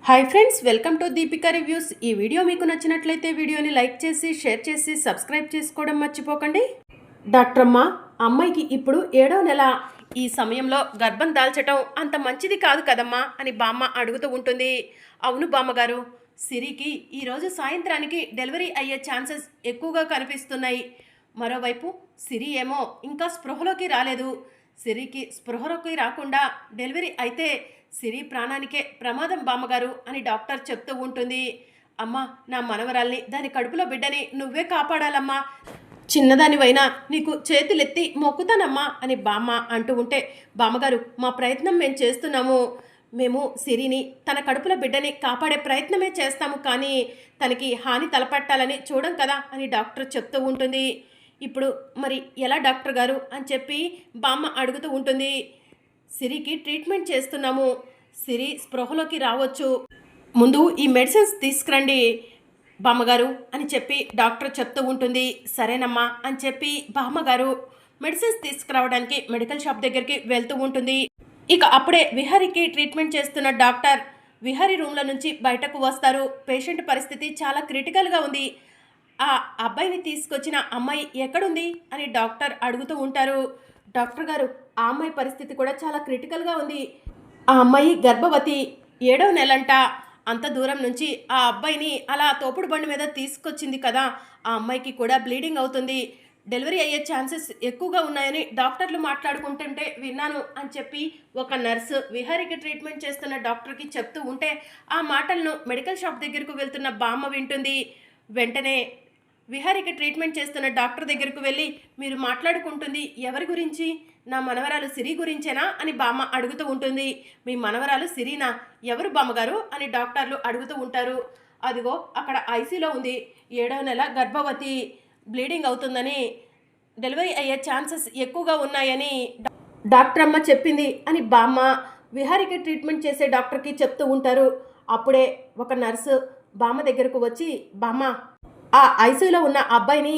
Hi friends, welcome to Deepika reviews. ఈ video మీకు నచ్చినట్లయితే వీడియోని లైక్ చేసి షేర్ చేసి సబ్స్క్రైబ్ చేసుకోవడం మర్చిపోకండి. డాక్టర్ అమ్మాయికి ఇప్పుడు 7వ నెల. ఈ సమయంలో గర్భం దాల్చటం అంత మంచిది కాదు కదమ్మా అని బామ్మ అడుగుతూ ఉంటుంది. అవును బామ్మగారు, సిరికి ఈరోజు సాయంత్రానికి డెలివరీ అయ్యే ఛాన్సెస్ ఎక్కువగా కనిపిస్తున్నాయి. మరోవైపు సిరి ఏమో ఇంకా స్పృహలోకి రాలేదు. సిరికి స్పృహలోకి రాకుండా డెలివరీ అయితే సిరి ప్రాణానికే ప్రమాదం బామ్మగారు అని డాక్టర్ చెప్తూ ఉంటుంది. అమ్మా, నా మనవరాల్ని, దాని కడుపులో బిడ్డని నువ్వే కాపాడాలమ్మా. చిన్నదానివైనా నీకు చేతులెత్తి మొక్కుతానమ్మా అని బామ్మ అంటూ ఉంటే, బామ్మగారు మా ప్రయత్నం మేము చేస్తున్నాము. మేము సిరిని, తన కడుపుల బిడ్డని కాపాడే ప్రయత్నమే చేస్తాము, కానీ తనకి హాని తలపెట్టాలని చూడం కదా అని డాక్టర్ చెప్తూ ఉంటుంది. ఇప్పుడు మరి ఎలా డాక్టర్ గారు అని చెప్పి బామ్మ అడుగుతూ ఉంటుంది. సిరికి ట్రీట్మెంట్ చేస్తున్నాము. సిరి స్పృహలోకి రావచ్చు. ముందు ఈ మెడిసిన్స్ తీసుకురండి బామ్మగారు అని చెప్పి డాక్టర్ చెప్తూ ఉంటుంది. సరేనమ్మా అని చెప్పి బామ్మగారు మెడిసిన్స్ తీసుకురావడానికి మెడికల్ షాప్ దగ్గరికి వెళ్తూ ఉంటుంది. ఇక అప్పుడే విహారికి ట్రీట్మెంట్ చేస్తున్న డాక్టర్ విహారీ రూమ్లో నుంచి బయటకు వస్తారు. పేషెంట్ పరిస్థితి చాలా క్రిటికల్గా ఉంది. ఆ అబ్బాయిని తీసుకొచ్చిన అమ్మాయి ఎక్కడుంది అని డాక్టర్ అడుగుతూ ఉంటారు. డాక్టర్ గారు, ఆ అమ్మాయి పరిస్థితి కూడా చాలా క్రిటికల్గా ఉంది. ఆ అమ్మాయి గర్భవతి, 7వ నెలంట. అంత దూరం నుంచి ఆ అబ్బాయిని అలా తోపుడు బండి మీద తీసుకొచ్చింది కదా, ఆ అమ్మాయికి కూడా బ్లీడింగ్ అవుతుంది. డెలివరీ అయ్యే ఛాన్సెస్ ఎక్కువగా ఉన్నాయని డాక్టర్లు మాట్లాడుకుంటుంటే విన్నాను అని చెప్పి ఒక నర్సు విహారికి ట్రీట్మెంట్ చేస్తున్న డాక్టర్కి చెప్తూ ఉంటే, ఆ మాటలను మెడికల్ షాప్ దగ్గరకు వెళ్తున్న బామ్మ వింటుంది. వెంటనే విహారికి ట్రీట్మెంట్ చేస్తున్న డాక్టర్ దగ్గరకు వెళ్ళి, మీరు మాట్లాడుకుంటుంది ఎవరి గురించి? నా మనవరాలు సిరి గురించేనా అని బామ్మ అడుగుతూ ఉంటుంది. మీ మనవరాలు సిరీనా? ఎవరు బామ్మగారు అని డాక్టర్లు అడుగుతూ ఉంటారు. అదిగో అక్కడ ఐసీలో ఉంది, 7వ నెల గర్భవతి, బ్లీడింగ్ అవుతుందని, డెలివరీ అయ్యే ఛాన్సెస్ ఎక్కువగా ఉన్నాయని డాక్టర్ అమ్మ చెప్పింది అని బామ్మ విహారికి ట్రీట్మెంట్ చేసే డాక్టర్కి చెప్తూ ఉంటారు. అప్పుడే ఒక నర్సు బామ్మ దగ్గరకు వచ్చి, బామ్మ, ఆ ఐసీయూలో ఉన్న అబ్బాయిని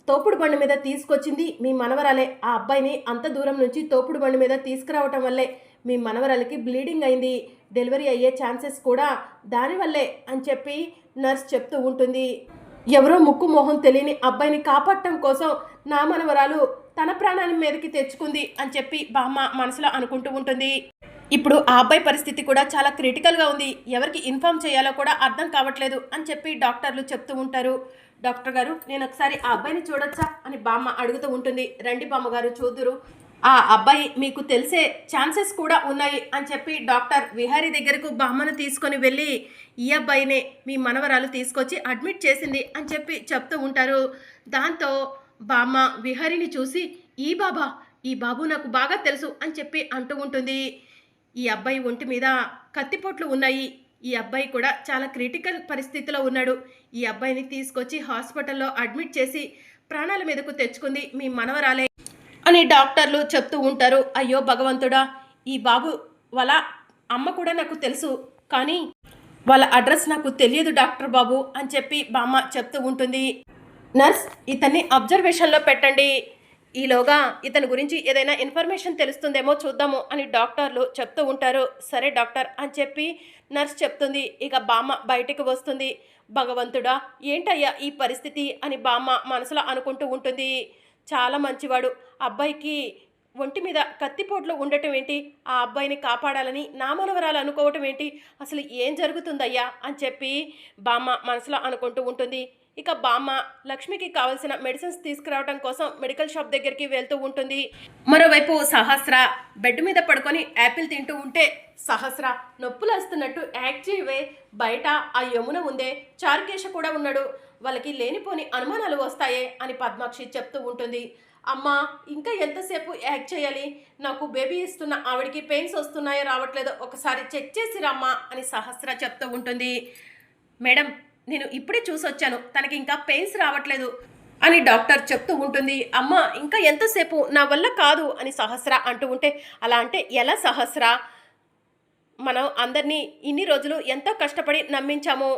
తోపుడు బండి మీద తీసుకొచ్చింది మీ మనవరాలే. ఆ అబ్బాయిని అంత దూరం నుంచి తోపుడు బండి మీద తీసుకురావటం వల్లే మీ మనవరాలకి బ్లీడింగ్ అయింది. డెలివరీ అయ్యే ఛాన్సెస్ కూడా దానివల్లే అని చెప్పి నర్స్ చెప్తూ ఉంటుంది. ఎవరో ముక్కు మొహం తెలియని అబ్బాయిని కాపాడటం కోసం నా మనవరాలు తన ప్రాణాన్ని మీదకి తెచ్చుకుంది అని చెప్పి బామ్మ మనసులో అనుకుంటూ ఉంటుంది. ఇప్పుడు ఆ అబ్బాయి పరిస్థితి కూడా చాలా క్రిటికల్గా ఉంది. ఎవరికి ఇన్ఫామ్ చేయాలో కూడా అర్థం కావట్లేదు అని చెప్పి డాక్టర్లు చెప్తూ ఉంటారు. డాక్టర్ గారు, నేను ఒకసారి ఆ అబ్బాయిని చూడొచ్చా అని బామ్మ అడుగుతూ ఉంటుంది. రండి బామ్మగారు, చూద్దురు. ఆ అబ్బాయి మీకు తెలిసే ఛాన్సెస్ కూడా ఉన్నాయి అని చెప్పి డాక్టర్ విహారీ దగ్గరకు బామ్మను తీసుకొని వెళ్ళి, ఈ అబ్బాయినే మీ మనవరాలు తీసుకొచ్చి అడ్మిట్ చేసింది అని చెప్పి చెప్తూ ఉంటారు. దాంతో బామ్మ విహారీని చూసి, ఈ బాబు నాకు బాగా తెలుసు అని చెప్పి అంటూ ఉంటుంది. ఈ అబ్బాయి ఒంటి మీద కత్తిపోట్లు ఉన్నాయి. ఈ అబ్బాయి కూడా చాలా క్రిటికల్ పరిస్థితిలో ఉన్నాడు. ఈ అబ్బాయిని తీసుకొచ్చి హాస్పిటల్లో అడ్మిట్ చేసి ప్రాణాల మీదకు తెచ్చుకుంది మీ మనవరాలే అని డాక్టర్లు చెప్తూ ఉంటారు. అయ్యో భగవంతుడా, ఈ బాబు వాళ్ళ అమ్మ కూడా నాకు తెలుసు, కానీ వాళ్ళ అడ్రస్ నాకు తెలియదు డాక్టర్ బాబు అని చెప్పి బామ్మ చెప్తూ ఉంటుంది. నర్స్, ఇతన్ని అబ్జర్వేషన్లో పెట్టండి, ఈలోగా ఇతని గురించి ఏదైనా ఇన్ఫర్మేషన్ తెలుస్తుందేమో చూద్దాము అని డాక్టర్లు చెప్తూ ఉంటారు. సరే డాక్టర్ అని చెప్పి నర్స్ చెప్తుంది. ఇక బామ్మ బయటికి వస్తుంది. భగవంతుడా, ఏంటయ్యా ఈ పరిస్థితి అని బామ్మ మనసులో అనుకుంటూ ఉంటుంది. చాలా మంచివాడు, అబ్బాయికి ఒంటి మీద కత్తిపోట్లు ఉండటం ఏంటి, ఆ అబ్బాయిని కాపాడాలని నా మనవరాలు అనుకోవటం ఏంటి, అసలు ఏం జరుగుతుందయ్యా అని చెప్పి బామ్మ మనసులో అనుకుంటూ ఉంటుంది. ఇక బామ్మ లక్ష్మికి కావాల్సిన మెడిసిన్స్ తీసుకురావడం కోసం మెడికల్ షాప్ దగ్గరికి వెళ్తూ ఉంటుంది. మరోవైపు సహస్ర బెడ్ మీద పడుకొని యాపిల్ తింటూ ఉంటే, సహస్ర, నొప్పులు వస్తున్నట్టు యాక్ట్ చేయవే, బయట ఆ యమున ఉందే, చారుకేశ కూడా ఉన్నాడు, వాళ్ళకి లేనిపోని అనుమానాలు వస్తాయే అని పద్మాక్షి చెప్తూ ఉంటుంది. అమ్మా, ఇంకా ఎంతసేపు యాక్ట్ చేయాలి, నాకు బేబీ ఇస్తున్న ఆవిడికి పెయిన్స్ వస్తున్నాయో రావట్లేదో ఒకసారి చెక్ చేసి రమ్మా అని సహస్ర చెప్తూ ఉంటుంది. మేడం, నేను ఇప్పుడే చూసొచ్చాను, తనకి ఇంకా పెయిన్స్ రావట్లేదు అని డాక్టర్ చెప్తూ ఉంటుంది. అమ్మ, ఇంకా ఎంతసేపు, నా వల్ల కాదు అని సహస్ర అంటూ ఉంటే, అలా అంటే ఎలా సహస్ర, మనం అందరినీ ఇన్ని రోజులు ఎంతో కష్టపడి నమ్మించాము,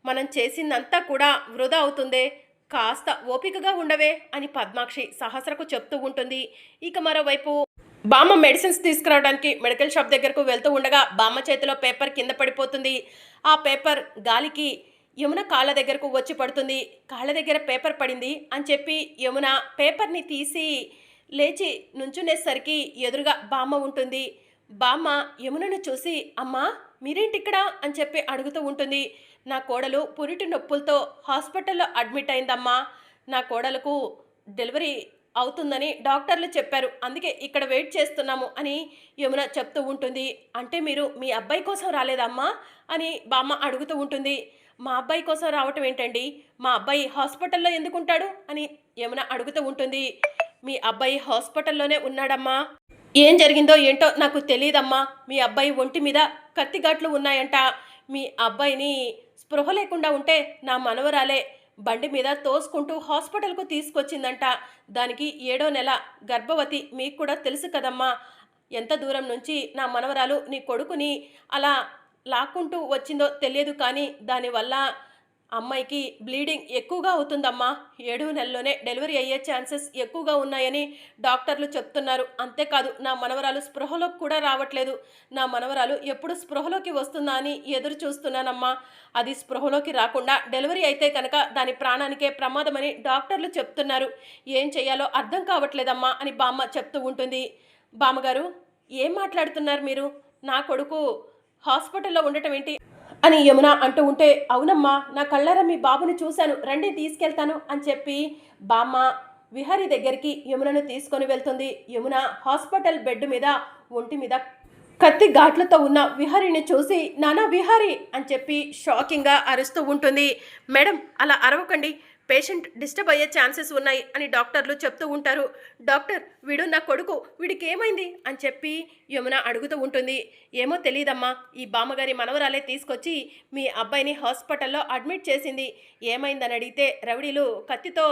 మనం చేసిందంతా కూడా వృధా అవుతుందే, కాస్త ఓపికగా ఉండవే అని పద్మాక్షి సహస్రకు చెప్తూ ఉంటుంది. ఇక మరోవైపు బామ్మ మెడిసిన్స్ తీసుకురావడానికి మెడికల్ షాప్ దగ్గరకు వెళ్తూ ఉండగా బామ్మ చేతిలో పేపర్ కింద పడిపోతుంది. ఆ పేపర్ గాలికి యమున కాళ్ళ దగ్గరకు వచ్చి పడుతుంది. కాళ్ళ దగ్గర పేపర్ పడింది అని చెప్పి యమున పేపర్ని తీసి లేచి నుంచునేసరికి ఎదురుగా బామ్మ ఉంటుంది. బామ్మ యమునను చూసి అమ్మా మీరేంటి ఇక్కడ అని చెప్పి అడుగుతూ ఉంటుంది. నా కోడలు పురిటి నొప్పులతో హాస్పిటల్లో అడ్మిట్ అయిందమ్మా. నా కోడలకు డెలివరీ అవుతుందని డాక్టర్లు చెప్పారు, అందుకే ఇక్కడ వెయిట్ చేస్తున్నాము అని యమున చెప్తూ ఉంటుంది. అంటే మీరు మీ అబ్బాయి కోసం రాలేదమ్మా అని బామ్మ అడుగుతూ ఉంటుంది. మా అబ్బాయి కోసం రావటం ఏంటండి, మా అబ్బాయి హాస్పిటల్లో ఎందుకుంటాడు అని యమున అడుగుతూ ఉంటుంది. మీ అబ్బాయి హాస్పిటల్లోనే ఉన్నాడమ్మా. ఏం జరిగిందో ఏంటో నాకు తెలియదమ్మా. మీ అబ్బాయి ఒంటి మీద కత్తిగాట్లు ఉన్నాయంట. మీ అబ్బాయిని స్పృహ లేకుండా ఉంటే నా మనవరాలే బండి మీద తోసుకుంటూ హాస్పిటల్కు తీసుకొచ్చిందంట. దానికి 7వ నెల గర్భవతి, మీకు కూడా తెలుసు కదమ్మా. ఎంత దూరం నుంచి నా మనవరాలు నీ కొడుకుని అలా లాక్కుంటూ వచ్చిందో తెలియదు, కానీ దానివల్ల అమ్మాయికి బ్లీడింగ్ ఎక్కువగా అవుతుందమ్మా. 7వ నెలలోనే డెలివరీ అయ్యే ఛాన్సెస్ ఎక్కువగా ఉన్నాయని డాక్టర్లు చెప్తున్నారు. అంతేకాదు నా మనవరాలు స్పృహలోకి కూడా రావట్లేదు. నా మనవరాలు ఎప్పుడు స్పృహలోకి వస్తుందా అని ఎదురు చూస్తున్నానమ్మా. అది స్పృహలోకి రాకుండా డెలివరీ అయితే కనుక దాని ప్రాణానికే ప్రమాదమని డాక్టర్లు చెప్తున్నారు. ఏం చేయాలో అర్థం కావట్లేదమ్మా అని బామ్మ చెప్తూ ఉంటుంది. బామ్మగారు ఏం మాట్లాడుతున్నారు మీరు? నా కొడుకు హాస్పిటల్లో ఉండటం ఏంటి అని యమున అంటూ ఉంటే, అవునమ్మా నా కళ్ళారా మీ బాబుని చూశాను, రండి తీసుకెళ్తాను అని చెప్పి బామ్మ విహారీ దగ్గరికి యమునను తీసుకొని వెళ్తుంది. యమున హాస్పిటల్ బెడ్ మీద ఒంటి మీద కత్తి ఘాట్లతో ఉన్న విహారీని చూసి నానా విహారీ అని చెప్పి షాకింగ్గా అరుస్తూ ఉంటుంది. మేడం అలా అరవకండి, పేషెంట్ డిస్టర్బ్ అయ్యే ఛాన్సెస్ ఉన్నాయి అని డాక్టర్లు చెప్తూ ఉంటారు. డాక్టర్ వీడు నా కొడుకు, వీడికి ఏమైంది అని చెప్పి యమున అడుగుతూ ఉంటుంది. ఏమో తెలియదమ్మా, ఈ బామ్మగారి మనవరాలే తీసుకొచ్చి మీ అబ్బాయిని హాస్పిటల్లో అడ్మిట్ చేసింది. ఏమైందని అడిగితే రౌడీలు కత్తితో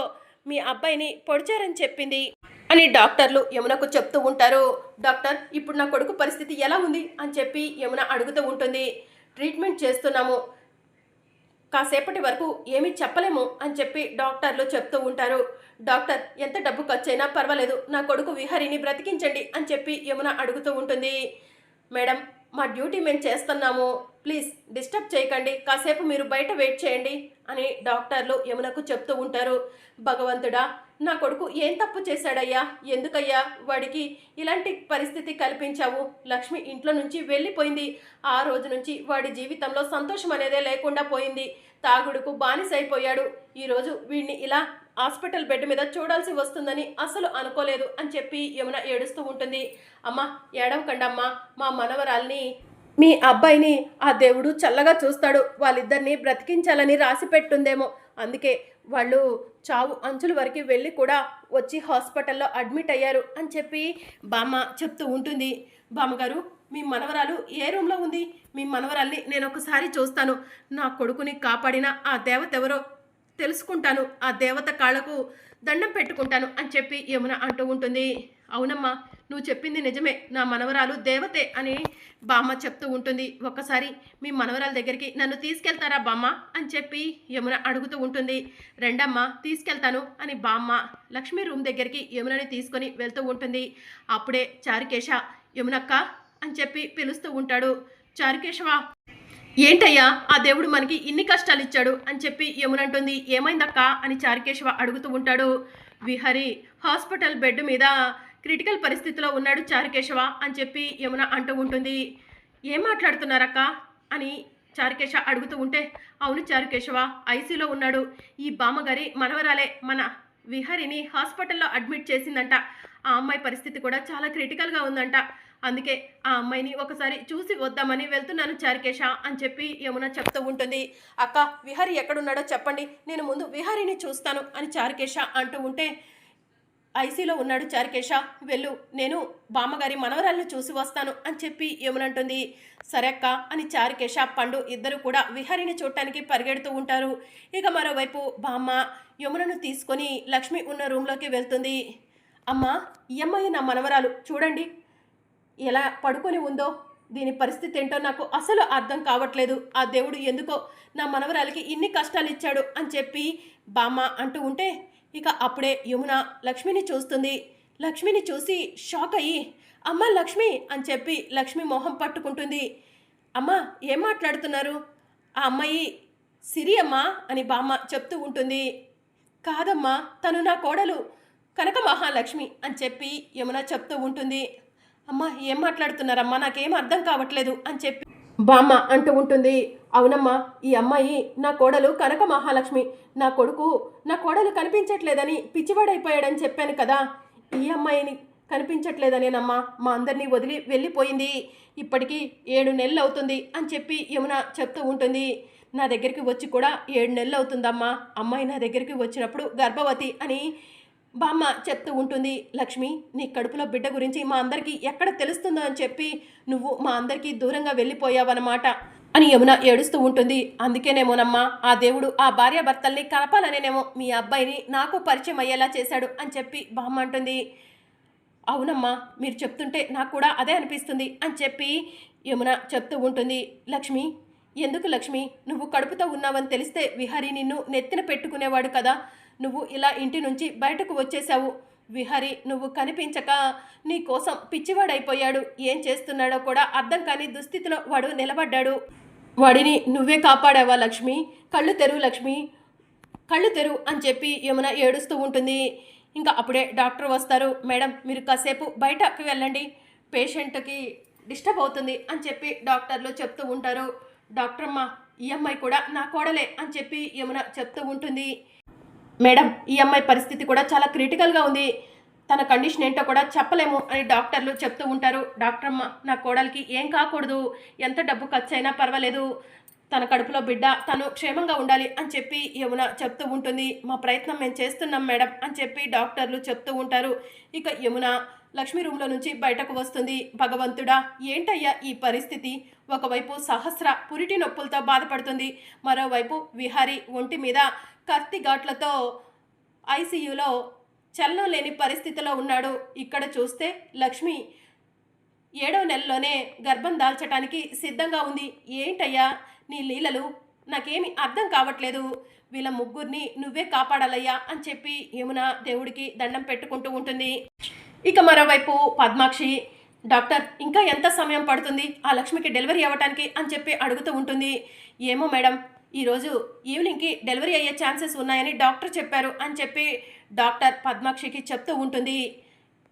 మీ అబ్బాయిని పొడిచారని చెప్పింది అని డాక్టర్లు యమునకు చెప్తూ ఉంటారు. డాక్టర్ ఇప్పుడు నా కొడుకు పరిస్థితి ఎలా ఉంది అని చెప్పి యమున అడుగుతూ ఉంటుంది. ట్రీట్మెంట్ చేస్తున్నాము, కాసేపటి వరకు ఏమీ చెప్పలేము అని చెప్పి డాక్టర్లు చెప్తూ ఉంటారు. డాక్టర్ ఎంత డబ్బు ఖర్చైనా పర్వాలేదు, నా కొడుకు విహారీని బ్రతికించండి అని చెప్పి యమున అడుగుతూ ఉంటుంది. మేడం మా డ్యూటీ మేము చేస్తున్నాము, ప్లీజ్ డిస్టర్బ్ చేయకండి, కాసేపు మీరు బయట వెయిట్ చేయండి అని డాక్టర్లు యమునకు చెప్తూ ఉంటారు. భగవంతుడా నా కొడుకు ఏం తప్పు చేశాడయ్యా, ఎందుకయ్యా వాడికి ఇలాంటి పరిస్థితి కల్పించావు? లక్ష్మి ఇంట్లో నుంచి వెళ్ళిపోయింది. ఆ రోజు నుంచి వాడి జీవితంలో సంతోషం అనేదే లేకుండా పోయింది. తాగుడుకు బానిసైపోయాడు. ఈరోజు వీడిని ఇలా హాస్పిటల్ బెడ్ మీద చూడాల్సి వస్తుందని అసలు అనుకోలేదు అని చెప్పి యమున ఏడుస్తూ ఉంటుంది. అమ్మ ఏడవకండమ్మా, మా మనవరాల్ని మీ అబ్బాయిని ఆ దేవుడు చల్లగా చూస్తాడు, వాళ్ళిద్దరిని బ్రతికించాలని రాసి పెట్టుందేమో, అందుకే వాళ్ళు చావు అంచుల వరకు వెళ్ళి కూడా వచ్చి హాస్పిటల్లో అడ్మిట్ అయ్యారు అని చెప్పి బామ్మ చెప్తూ ఉంటుంది. బామ్మగారు మీ మనవరాలు ఏ రూమ్లో ఉంది? మీ మనవరాల్ని నేను ఒకసారి చూస్తాను, నా కొడుకుని కాపాడిన ఆ దేవత ఎవరో తెలుసుకుంటాను, ఆ దేవత కాళ్ళకు దండం పెట్టుకుంటాను అని చెప్పి యమున అంటూ ఉంటుంది. అవునమ్మా నువ్వు చెప్పింది నిజమే, నా మనవరాలు దేవతే అని బామ్మ చెప్తూ ఉంటుంది. ఒక్కసారి మీ మనవరాల దగ్గరికి నన్ను తీసుకెళ్తారా బామ్మ అని చెప్పి యమున అడుగుతూ ఉంటుంది. రెండమ్మ తీసుకెళ్తాను అని బామ్మ లక్ష్మి రూమ్ దగ్గరికి యమునని తీసుకొని వెళ్తూ ఉంటుంది. అప్పుడే చారుకేశ యమునక్క అని చెప్పి పిలుస్తూ ఉంటాడు. చారుకేశవా ఏంటయ్యా ఆ దేవుడు మనకి ఇన్ని కష్టాలు ఇచ్చాడు అని చెప్పి యమునంటుంది. ఏమైందక్క అని చారుకేశవ అడుగుతూ ఉంటాడు. విహరి హాస్పిటల్ బెడ్ మీద క్రిటికల్ పరిస్థితిలో ఉన్నాడు చారుకేశవ అని చెప్పి యమున అంటూ ఉంటుంది. ఏం మాట్లాడుతున్నారక్క అని చారుకేశవ అడుగుతూ ఉంటే, అవును చారుకేశవ ఐసీలో ఉన్నాడు, ఈ బామ్మగారి మనవరాలే మన విహరిని హాస్పిటల్లో అడ్మిట్ చేసిందంట, ఆ అమ్మాయి పరిస్థితి కూడా చాలా క్రిటికల్గా ఉందంట, అందుకే ఆ అమ్మాయిని ఒకసారి చూసి వద్దామని వెళ్తున్నాను చారుకేశ అని చెప్పి యమున చెప్తూ ఉంటుంది. అక్క విహారీ ఎక్కడున్నాడో చెప్పండి, నేను ముందు విహారీని చూస్తాను అని చారుకేశ అంటూ ఉంటే, ఐసీలో ఉన్నాడు చారుకేశ, వెళ్ళు, నేను బామ్మగారి మనవరాలను చూసి వస్తాను అని చెప్పి యమునంటుంది. సరే అక్క అని చారుకేశ పండు ఇద్దరు కూడా విహారీని చూడటానికి పరిగెడుతూ ఉంటారు. ఇక మరోవైపు బామ్మ యమునను తీసుకొని లక్ష్మి ఉన్న రూమ్లోకి వెళ్తుంది. అమ్మ ఈ అమ్మాయి నా మనవరాలు, చూడండి ఎలా పడుకొని ఉందో, దీని పరిస్థితి ఏంటో నాకు అసలు అర్థం కావట్లేదు, ఆ దేవుడు ఎందుకో నా మనవరాలకి ఇన్ని కష్టాలు ఇచ్చాడు అని చెప్పి బామ్మ అంటూ ఉంటే, ఇక అప్పుడే యమున లక్ష్మిని చూస్తుంది. లక్ష్మిని చూసి షాక్ అయ్యి, అమ్మ లక్ష్మి అని చెప్పి లక్ష్మి మొహం పట్టుకుంటుంది. అమ్మా ఏం మాట్లాడుతున్నారు? ఆ అమ్మాయి సిరి అమ్మా అని బామ్మ చెప్తూ ఉంటుంది. కాదమ్మా తను నా కోడలు కనక మహాలక్ష్మి అని చెప్పి యమున చెప్తూ ఉంటుంది. అమ్మా ఏం మాట్లాడుతున్నారమ్మా నాకేం అర్థం కావట్లేదు అని చెప్పి బామ్మ అంటూ ఉంటుంది. అవునమ్మా ఈ అమ్మాయి నా కోడలు కనక మహాలక్ష్మి, నా కోడలు కనిపించట్లేదని పిచ్చివాడైపోయాడని చెప్పాను కదా, ఈ అమ్మాయిని కనిపించట్లేదనేనమ్మా మా అందరినీ వదిలి వెళ్ళిపోయింది, ఇప్పటికీ 7 నెలలు అవుతుంది అని చెప్పి యమున చెప్తూ ఉంటుంది. నా దగ్గరికి వచ్చి కూడా 7 నెలలు అవుతుందమ్మా, అమ్మాయి నా దగ్గరికి వచ్చినప్పుడు గర్భవతి అని బామ్మ చెప్తూ ఉంటుంది. లక్ష్మి నీ కడుపులో బిడ్డ గురించి మా అందరికీ ఎక్కడ తెలుస్తుందో అని చెప్పి నువ్వు మా అందరికీ దూరంగా వెళ్ళిపోయావన్నమాట అని యమున ఏడుస్తూ ఉంటుంది. అందుకేనేమోనమ్మా ఆ దేవుడు ఆ భార్యాభర్తల్ని కలపాలనేనేమో మీ అబ్బాయిని నాకు పరిచయం అయ్యేలా చేశాడు అని చెప్పి బామ్మ అంటుంది. అవునమ్మా మీరు చెప్తుంటే నాకు కూడా అదే అనిపిస్తుంది అని చెప్పి యమున చెప్తూ ఉంటుంది. లక్ష్మి ఎందుకు లక్ష్మి, నువ్వు కడుపుతో ఉన్నావని తెలిస్తే విహారీ నిన్ను నెత్తిన పెట్టుకునేవాడు కదా, నువ్వు ఇలా ఇంటి నుంచి బయటకు వచ్చేసావు. విహారీ నువ్వు కనిపించక నీ కోసం పిచ్చివాడైపోయాడు, ఏం చేస్తున్నాడో కూడా అర్థం కాని దుస్థితిలో వాడు నిలబడ్డాడు. వాడిని నువ్వే కాపాడావా లక్ష్మి, కళ్ళు తెరువు లక్ష్మి, కళ్ళు తెరువు అని చెప్పి యమున ఏడుస్తూ ఉంటుంది. ఇంకా అప్పుడే డాక్టర్ వస్తారు. మేడం మీరు కాసేపు బయటకు వెళ్ళండి, పేషెంట్కి డిస్టర్బ్ అవుతుంది అని చెప్పి డాక్టర్లు చెప్తూ ఉంటారు. డాక్టర్ అమ్మ ఈ అమ్మాయి కూడా నా కోడలే అని చెప్పి యమున చెప్తూ ఉంటుంది. మేడం ఈ అమ్మాయి పరిస్థితి కూడా చాలా క్రిటికల్గా ఉంది, తన కండిషన్ ఏంటో కూడా చెప్పలేము అని డాక్టర్లు చెప్తూ ఉంటారు. డాక్టర్ అమ్మ నా కోడలికి ఏం కాకూడదు, ఎంత డబ్బు ఖర్చు అయినా పర్వాలేదు, తన కడుపులో బిడ్డ తను క్షేమంగా ఉండాలి అని చెప్పి యమున చెప్తూ ఉంటుంది. మా ప్రయత్నం మేము చేస్తున్నాం మేడం అని చెప్పి డాక్టర్లు చెప్తూ ఉంటారు. ఇక యమున లక్ష్మి రూమ్లో నుంచి బయటకు వస్తుంది. భగవంతుడా ఏంటయ్యా ఈ పరిస్థితి, ఒకవైపు సహస్ర పురిటి నొప్పులతో బాధపడుతుంది, మరోవైపు విహారీ ఒంటి మీద కత్తి ఘాట్లతో ఐసీయూలో చలనం లేని పరిస్థితిలో ఉన్నాడు. ఇక్కడ చూస్తే లక్ష్మి 7వ నెలలోనే గర్భం దాల్చడానికి సిద్ధంగా ఉంది. ఏంటయ్యా నీ లీలలు, నాకేమి అర్థం కావట్లేదు, వీళ్ళ ముగ్గురిని నువ్వే కాపాడాలయ్యా అని చెప్పి యమున దేవుడికి దండం పెట్టుకుంటూ ఉంటుంది. ఇక మరోవైపు పద్మాక్షి డాక్టర్ ఇంకా ఎంత సమయం పడుతుంది ఆ లక్ష్మికి డెలివరీ అవ్వటానికి అని చెప్పి అడుగుతూ ఉంటుంది. ఏమో మేడం ఈరోజు ఈవినింగ్కి డెలివరీ అయ్యే ఛాన్సెస్ ఉన్నాయని డాక్టర్ చెప్పారు అని చెప్పి డాక్టర్ పద్మాక్షికి చెప్తూ ఉంటుంది.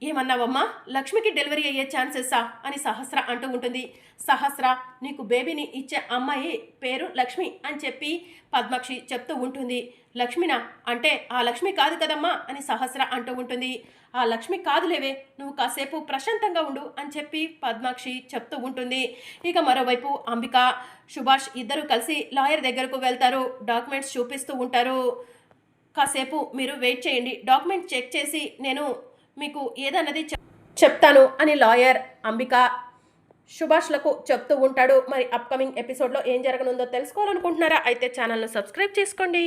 ఏమన్నావమ్మా, లక్ష్మికి డెలివరీ అయ్యే ఛాన్సెస్సా అని సహస్ర అంటూ ఉంటుంది. సహస్ర నీకు బేబీని ఇచ్చే అమ్మాయి పేరు లక్ష్మి అని చెప్పి పద్మాక్షి చెప్తూ ఉంటుంది. లక్ష్మినా అంటే ఆ లక్ష్మి కాదు కదమ్మా అని సహస్ర అంటూ ఉంటుంది. ఆ లక్ష్మి కాదులేవే, నువ్వు కాసేపు ప్రశాంతంగా ఉండు అని చెప్పి పద్మాక్షి చెప్తూ ఉంటుంది. ఇక మరోవైపు అంబిక సుభాష్ ఇద్దరు కలిసి లాయర్ దగ్గరకు వెళ్తారు. డాక్యుమెంట్స్ చూపిస్తూ ఉంటారు. కాసేపు మీరు వెయిట్ చేయండి, డాక్యుమెంట్ చెక్ చేసి నేను మీకు ఏదన్నది చెప్తాను అని లాయర్ అంబిక సుభాష్లకు చెప్తూ ఉంటాడు. మరి అప్కమింగ్ ఎపిసోడ్లో ఏం జరగనుందో తెలుసుకోవాలనుకుంటున్నారా? అయితే ఛానల్ను సబ్స్క్రైబ్ చేసుకోండి.